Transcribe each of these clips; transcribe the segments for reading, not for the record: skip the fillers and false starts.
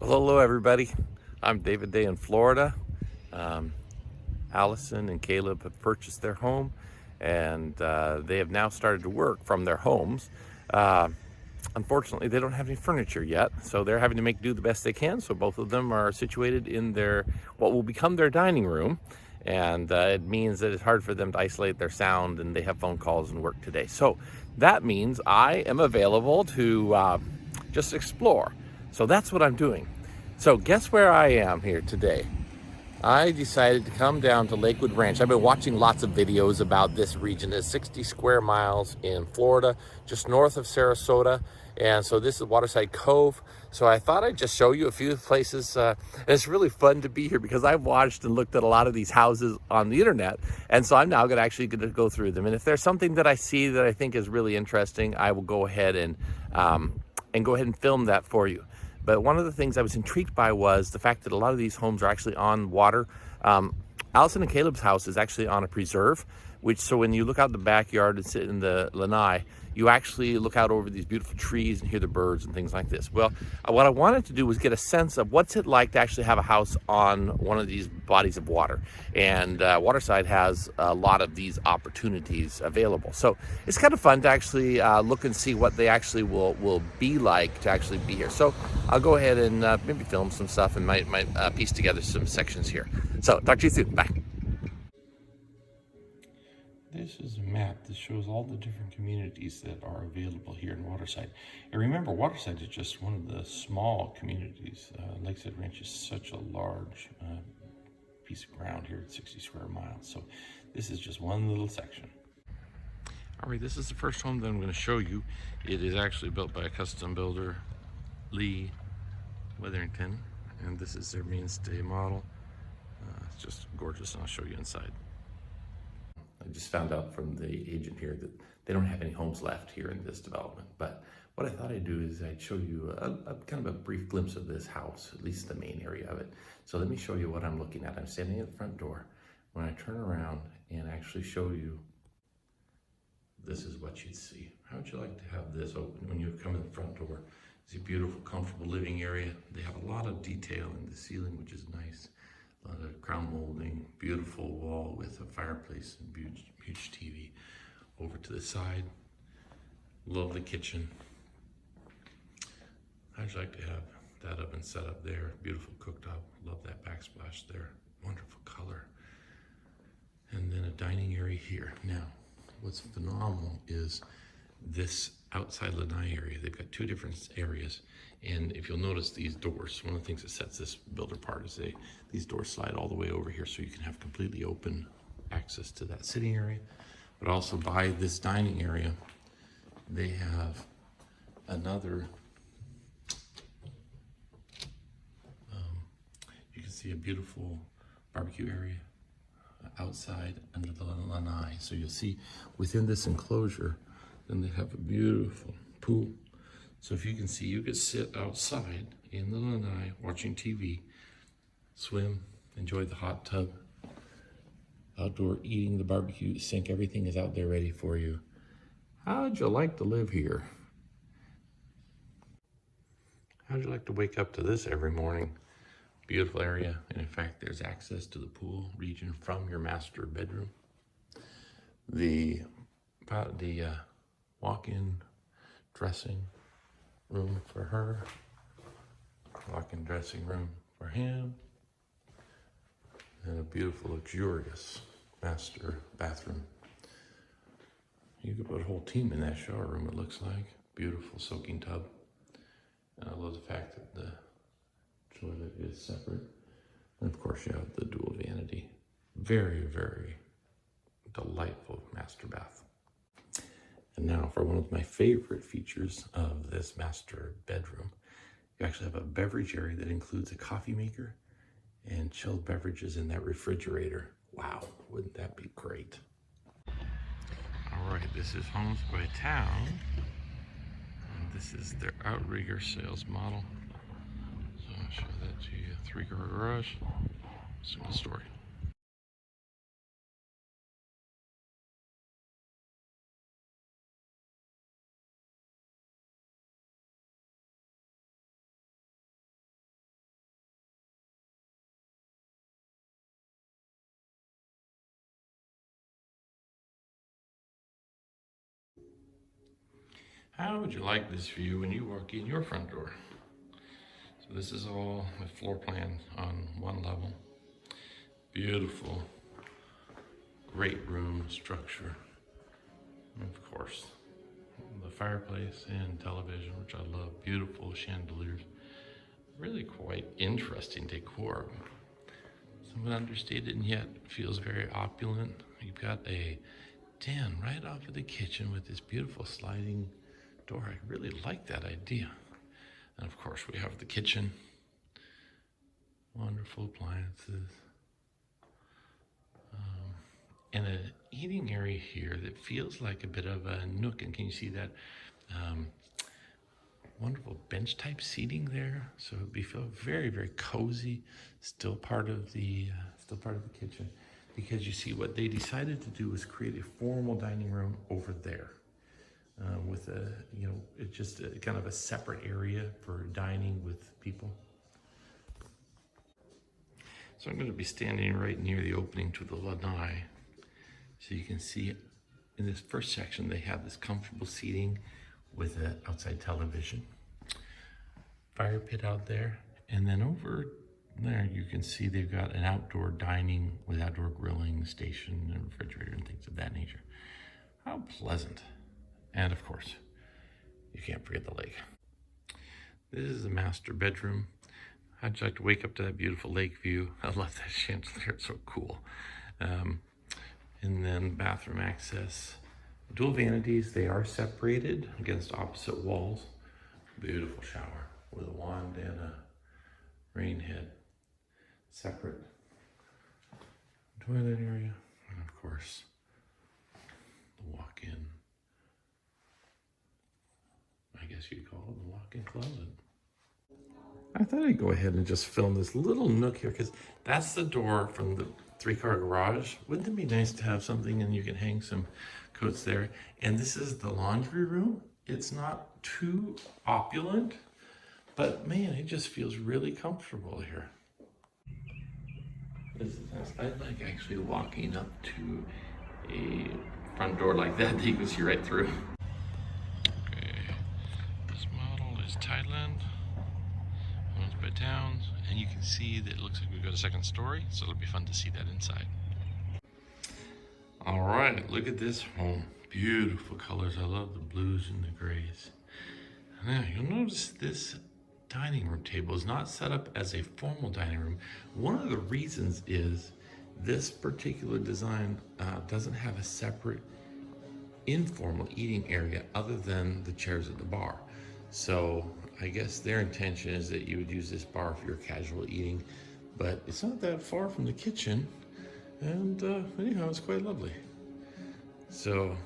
Well, hello, everybody. I'm David Day in Florida. Um, Allison and Caleb have purchased their home, and they have now started to work from their homes. Uh, Unfortunately, they don't have any furniture yet, so they're having to make do the best they can. So both of them are situated in their what will become their dining room, and it means that it's hard for them to isolate their sound, and they have phone calls and work today. So that means I am available to just explore. So that's what I'm doing. So guess where I am here today? I decided to come down to Lakewood Ranch. I've been watching lots of videos about this region. It's 60 square miles in Florida, just north of Sarasota. And so this is Waterside Cove. So I thought I'd just show you a few places. And it's really fun to be here because I've watched and looked at a lot of these houses on the internet. And so I'm now going to go through them. And if there's something that I see that I think is really interesting, I will go ahead and film that for you. But one of the things I was intrigued by was the fact that a lot of these homes are actually on water. Allison and Caleb's house is actually on a preserve, so when you look out the backyard and sit in the Lanai, you actually look out over these beautiful trees and hear the birds and things like this. Well, what I wanted to do was get a sense of what's it like to actually have a house on one of these bodies of water. And Waterside has a lot of these opportunities available. So it's kind of fun to actually look and see what they actually will be like to actually be here. So I'll go ahead and maybe film some stuff and might piece together some sections here. So talk to you soon. Bye. This is a map that shows all the different communities that are available here in Waterside. And remember, Waterside is just one of the small communities. Lakeside Ranch is such a large piece of ground here at 60 square miles. So this is just one little section. All right, this is the first home that I'm going to show you. It is actually built by a custom builder, Lee Witherington, and this is their mainstay model. It's just gorgeous, and I'll show you inside. I just found out from the agent here that they don't have any homes left here in this development. But what I thought I'd do is I'd show you a kind of a brief glimpse of this house, at least the main area of it. So let me show you what I'm looking at. I'm standing at the front door. When I turn around and actually show you, this is what you'd see. How would you like to have this open when you come in the front door? It's a beautiful, comfortable living area. They have a lot of detail in the ceiling, which is nice. A lot of crown molding, beautiful wall with a fireplace and huge TV. Over to the side, lovely kitchen. I'd like to have that oven set up there. Beautiful cooktop. Love that backsplash there. Wonderful color. And then a dining area here. Now, what's phenomenal is this outside Lanai area. They've got two different areas. And if you'll notice these doors, one of the things that sets this builder apart is these doors slide all the way over here so you can have completely open access to that sitting area. But also by this dining area, they have another, you can see a beautiful barbecue area outside under the Lanai. So you'll see within this enclosure, then they have a beautiful pool. So if you can see, you could sit outside in the Lanai watching TV, swim, enjoy the hot tub, outdoor eating, the barbecue sink, everything is out there ready for you. How'd you like to live here? How'd you like to wake up to this every morning? Beautiful area, and in fact, there's access to the pool region from your master bedroom. The walk-in dressing room for her, walk-in dressing room for him, and a beautiful, luxurious master bathroom. You could put a whole team in that shower room, it looks like. Beautiful soaking tub. And I love the fact that the toilet is separate. And of course, you have the dual vanity. Very, very delightful master bath. And now for one of my favorite features of this master bedroom, you actually have a beverage area that includes a coffee maker and chilled beverages in that refrigerator. Wow, wouldn't that be great? All right, this is Homes by Town. And this is their outrigger sales model. So I'll show that to you. 3-car garage, single story. How would you like this view when you walk in your front door? So this is all a floor plan on one level. Beautiful, great room structure. And of course, the fireplace and television, which I love. Beautiful chandeliers. Really quite interesting decor. Somewhat understated and yet feels very opulent. You've got a den right off of the kitchen with this beautiful sliding door. I really like that idea. And of course we have the kitchen. Wonderful appliances. And an eating area here that feels like a bit of a nook. And can you see that wonderful bench type seating there? So it'd be feel very, very cozy. Still part of the kitchen, because you see what they decided to do was create a formal dining room over there with a, it's just a, kind of a separate area for dining with people. So I'm going to be standing right near the opening to the Lanai. So you can see in this first section, they have this comfortable seating with an outside television, fire pit out there. And then over there, you can see they've got an outdoor dining with outdoor grilling station and refrigerator and things of that nature. How pleasant. And of course, you can't forget the lake. This is the master bedroom. How'd you like to wake up to that beautiful lake view? I love that chandelier, it's so cool. And then bathroom access. Dual vanities, they are separated against opposite walls. Beautiful shower with a wand and a rain head. Separate toilet area. And of course, the walk-in, I guess you'd call it the walk-in closet. I thought I'd go ahead and just film this little nook here because that's the door from the 3-car garage. Wouldn't it be nice to have something and you can hang some coats there? And this is the laundry room. It's not too opulent, but man, it just feels really comfortable here. This is nice. I like actually walking up to a front door like that you can see right through. Okay, this model is Thailand. Owned by Towns, and you can see that it looks like we've got a second story, so it'll be fun to see that inside. All right, look at this home. Beautiful colors. I love the blues and the grays. Now, you'll notice this dining room table is not set up as a formal dining room. One of the reasons is this particular design doesn't have a separate informal eating area other than the chairs at the bar. So I guess their intention is that you would use this bar for your casual eating, but it's not that far from the kitchen, and anyhow, it's quite lovely. So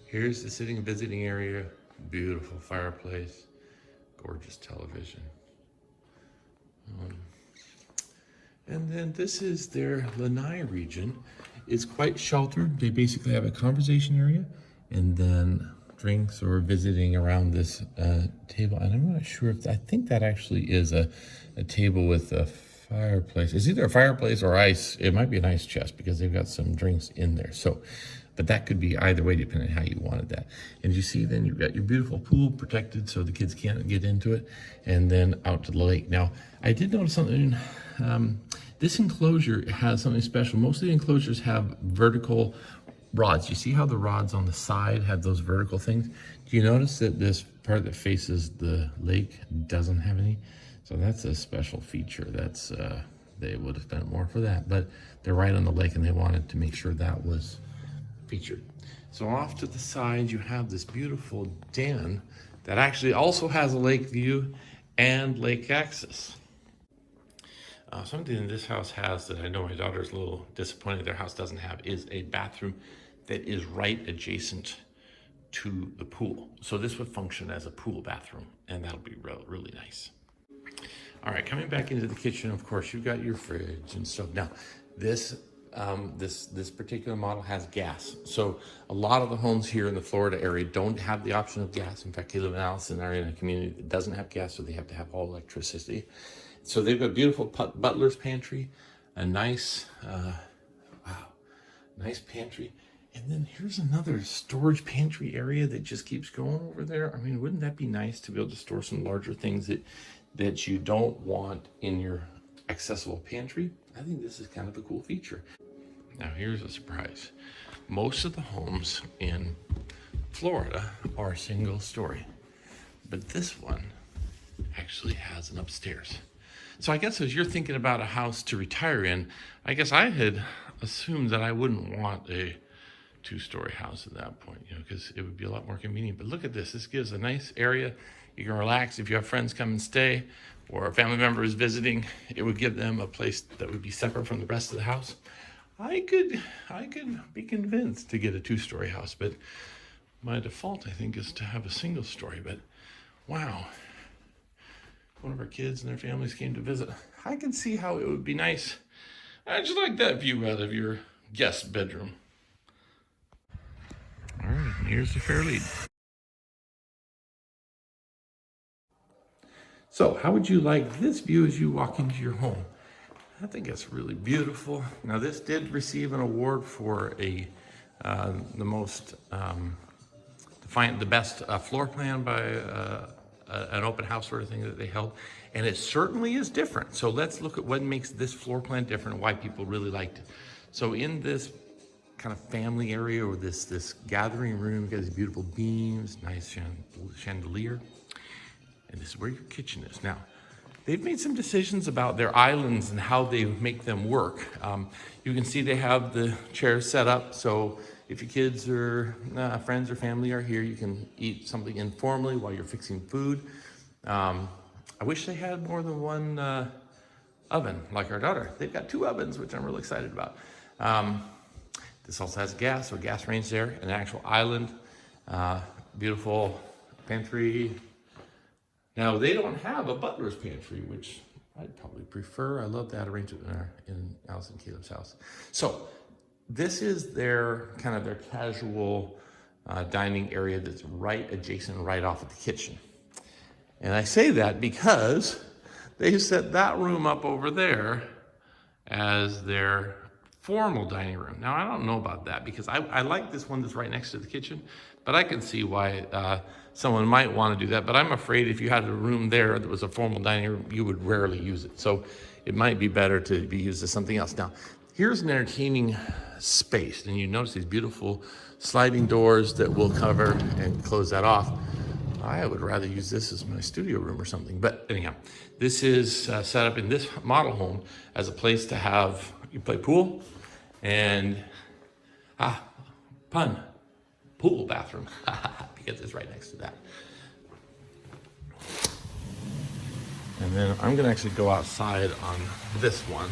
here's the sitting and visiting area, beautiful fireplace, gorgeous television. And then this is their Lanai region. It's quite sheltered. They basically have a conversation area and then drinks or visiting around this table. And I'm not sure if, I think that actually is a table with a fireplace. It's either a fireplace or ice. It might be an ice chest because they've got some drinks in there. So, but that could be either way depending on how you wanted that. And you see then you've got your beautiful pool protected so the kids can't get into it, and then out to the lake. Now, I did notice something. This enclosure has something special. Most of the enclosures have vertical rods. You see how the rods on the side have those vertical things? Do you notice that this part that faces the lake doesn't have any? So that's a special feature. That's they would have spent more for that, but they're right on the lake and they wanted to make sure that was featured. So off to the side you have this beautiful den that actually also has a lake view and lake access. Something this house has that I know my daughter's a little disappointed their house doesn't have is a bathroom that is right adjacent to the pool. So this would function as a pool bathroom, and that'll be really nice. All right, coming back into the kitchen, of course, you've got your fridge and stuff. Now, this particular model has gas. So a lot of the homes here in the Florida area don't have the option of gas. In fact, Caleb and Allison are in a community that doesn't have gas, so they have to have all electricity. So they've got a beautiful butler's pantry, a nice, nice pantry. And then here's another storage pantry area that just keeps going over there. I mean, wouldn't that be nice to be able to store some larger things that you don't want in your accessible pantry? I think this is kind of a cool feature. Now here's a surprise. Most of the homes in Florida are single story, but this one actually has an upstairs. So I guess as you're thinking about a house to retire in, I guess I had assumed that I wouldn't want a two-story house at that point, because it would be a lot more convenient. But look at this. This gives a nice area. You can relax. If you have friends come and stay, or a family member is visiting, it would give them a place that would be separate from the rest of the house. I could be convinced to get a two-story house, but my default, I think, is to have a single story. But wow, one of our kids and their families came to visit. I can see how it would be nice. I just like that view out of your guest bedroom. All right, here's the fair lead. So how would you like this view as you walk into your home? I think it's really beautiful. Now this did receive an award for the best floor plan by an open house sort of thing that they held. And it certainly is different. So let's look at what makes this floor plan different and why people really liked it. So in this kind of family area, or this gathering room, you got these beautiful beams, nice chandelier, and this is where your kitchen is. Now, they've made some decisions about their islands and how they make them work. You can see they have the chairs set up, so if your kids or friends or family are here, you can eat something informally while you're fixing food. I wish they had more than one oven, like our daughter. They've got 2 ovens, which I'm really excited about. This also has gas, so a gas range there, an actual island, beautiful pantry. Now, they don't have a butler's pantry, which I'd probably prefer. I love that arrangement in Alice and Caleb's house. So this is their casual dining area that's right adjacent, right off of the kitchen. And I say that because they set that room up over there as their formal dining room. Now, I don't know about that because I like this one that's right next to the kitchen, but I can see why someone might want to do that. But I'm afraid if you had a room there that was a formal dining room, you would rarely use it. So it might be better to be used as something else. Now, here's an entertaining space. And you notice these beautiful sliding doors that will cover and close that off. I would rather use this as my studio room or something. But anyhow, this is set up in this model home as a place to have, you play pool and, pool bathroom, because it's right next to that. And then I'm gonna actually go outside on this one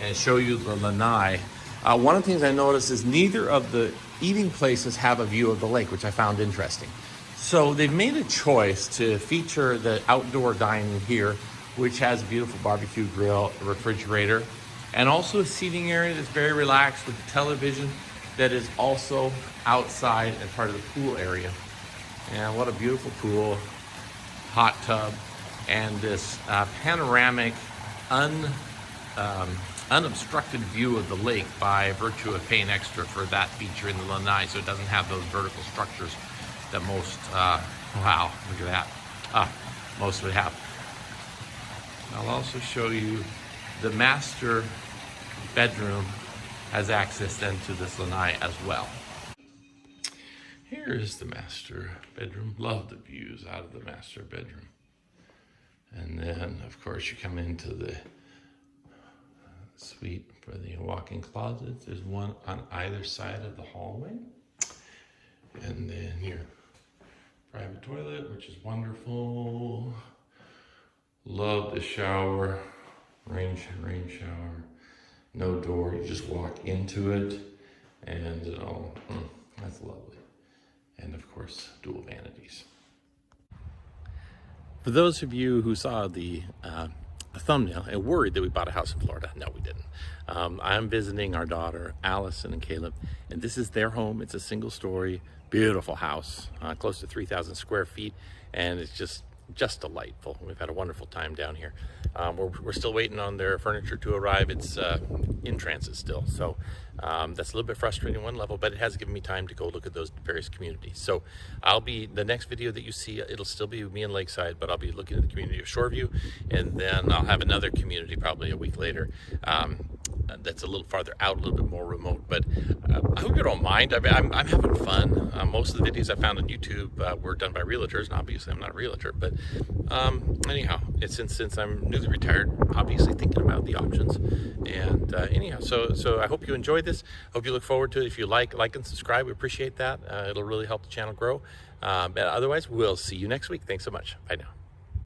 and show you the Lanai. One of the things I noticed is neither of the eating places have a view of the lake, which I found interesting. So they've made a choice to feature the outdoor dining here, which has a beautiful barbecue grill, a refrigerator, and also a seating area that's very relaxed with a television that is also outside and part of the pool area. And what a beautiful pool, hot tub, and this panoramic, unobstructed view of the lake by virtue of paying extra for that feature in the Lanai, so it doesn't have those vertical structures that most, wow, look at that, most would have. I'll also show you the master bedroom has access then to this Lanai as well. Here's the master bedroom. Love the views out of the master bedroom. And then, of course, you come into the suite for the walk-in closet. There's one on either side of the hallway. And then your private toilet, which is wonderful. Love the shower, rain shower. No door, you just walk into it, and that's lovely. And of course, dual vanities. For those of you who saw the thumbnail and worried that we bought a house in Florida, no, we didn't. I'm visiting our daughter, Allison and Caleb, and this is their home. It's a single story, beautiful house, close to 3,000 square feet, and it's just just delightful. We've had a wonderful time down here. We're still waiting on their furniture to arrive. It's in transit still, so that's a little bit frustrating on one level, but it has given me time to go look at those various communities. So the next video that you see, it'll still be me in Lakeside, but I'll be looking at the community of Shoreview, and then I'll have another community probably a week later that's a little farther out, a little bit more remote, but I hope you don't mind. I'm having fun. Most of the videos I found on YouTube were done by realtors, and obviously I'm not a realtor, but anyhow, it's since I'm newly retired, obviously thinking about the options, and anyhow, so I hope you enjoy this. Hope you look forward to it. If you like and subscribe, we appreciate that. It'll really help the channel grow, but otherwise we'll see you next week. Thanks so much. Bye now.